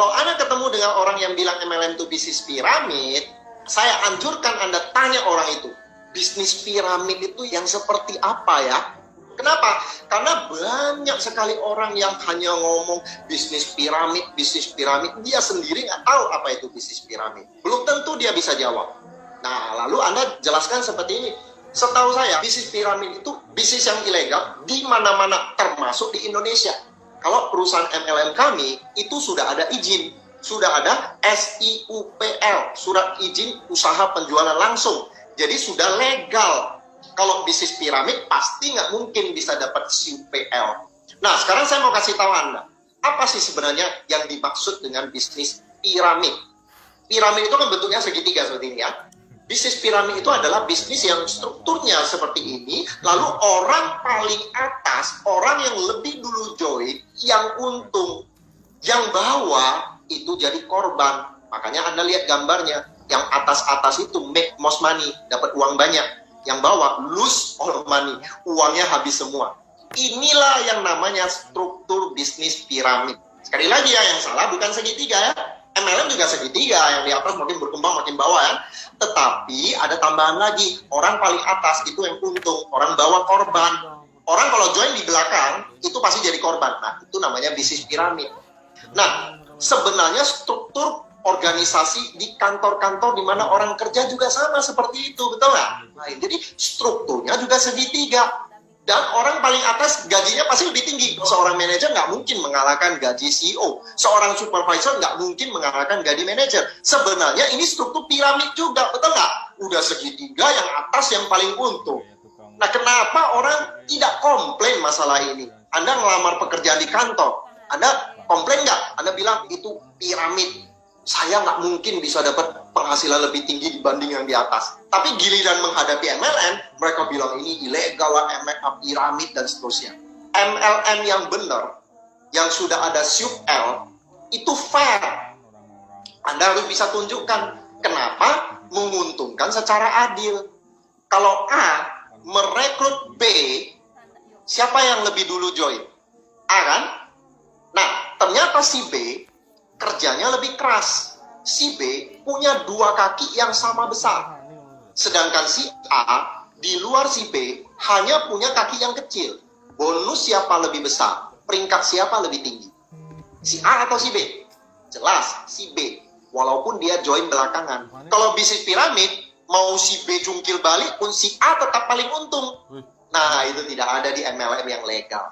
Kalau Anda ketemu dengan orang yang bilang MLM itu bisnis piramid, saya anjurkan Anda tanya orang itu, bisnis piramid itu yang seperti apa ya? Kenapa? Karena banyak sekali orang yang hanya ngomong bisnis piramid, dia sendiri nggak tahu apa itu bisnis piramid. Belum tentu dia bisa jawab. Nah, lalu Anda jelaskan seperti ini. Setahu saya, bisnis piramid itu bisnis yang ilegal di mana-mana, termasuk di Indonesia. Kalau perusahaan MLM kami, itu sudah ada izin. Sudah ada SIUPL, Surat Izin Usaha Penjualan Langsung. Jadi sudah legal. Kalau bisnis piramid, pasti nggak mungkin bisa dapat SIUPL. Nah, sekarang saya mau kasih tahu Anda. Apa sih sebenarnya yang dimaksud dengan bisnis piramid? Piramid itu kan bentuknya segitiga seperti ini ya. Bisnis piramid itu adalah bisnis yang strukturnya seperti ini, lalu orang paling atas, orang yang lebih dulu join, yang untung, yang bawah itu jadi korban. Makanya Anda lihat gambarnya, yang atas-atas itu make most money, dapat uang banyak, yang bawah lose all money, uangnya habis semua. Inilah yang namanya struktur bisnis piramid. Sekali lagi ya, yang salah bukan segitiga ya. MLM juga segitiga, yang di atas makin berkembang makin bawah ya. Tetapi ada tambahan lagi, orang paling atas itu yang untung, orang bawah korban. Orang kalau join di belakang itu pasti jadi korban. Nah, itu namanya bisnis piramid. Nah, sebenarnya struktur organisasi di kantor-kantor di mana orang kerja juga sama seperti itu, betul nggak? Nah, jadi strukturnya juga segitiga. Dan orang paling atas gajinya pasti lebih tinggi. Seorang manajer nggak mungkin mengalahkan gaji CEO. Seorang supervisor nggak mungkin mengalahkan gaji manajer. Sebenarnya ini struktur piramid juga, betul nggak? Udah segitiga, yang atas yang paling untung. Nah, kenapa orang tidak komplain masalah ini? Anda ngelamar pekerjaan di kantor, Anda komplain nggak? Anda bilang itu piramid. Saya nggak mungkin bisa dapat penghasilan lebih tinggi dibanding yang di atas. Tapi giliran menghadapi MLM, mereka bilang ini ilegal lah, piramid dan seterusnya. MLM yang benar, yang sudah ada SIUPL, itu fair. Anda harus bisa tunjukkan kenapa menguntungkan secara adil. Kalau A merekrut B, siapa yang lebih dulu join? A kan? Nah, ternyata si B kerjanya lebih keras. Si B punya dua kaki yang sama besar. Sedangkan si A di luar si B hanya punya kaki yang kecil. Bonus siapa lebih besar? Peringkat siapa lebih tinggi? Si A atau si B? Jelas si B. Walaupun dia join belakangan. Kalau bisnis piramid, mau si B jungkil balik pun si A tetap paling untung. Nah, itu tidak ada di MLM yang legal.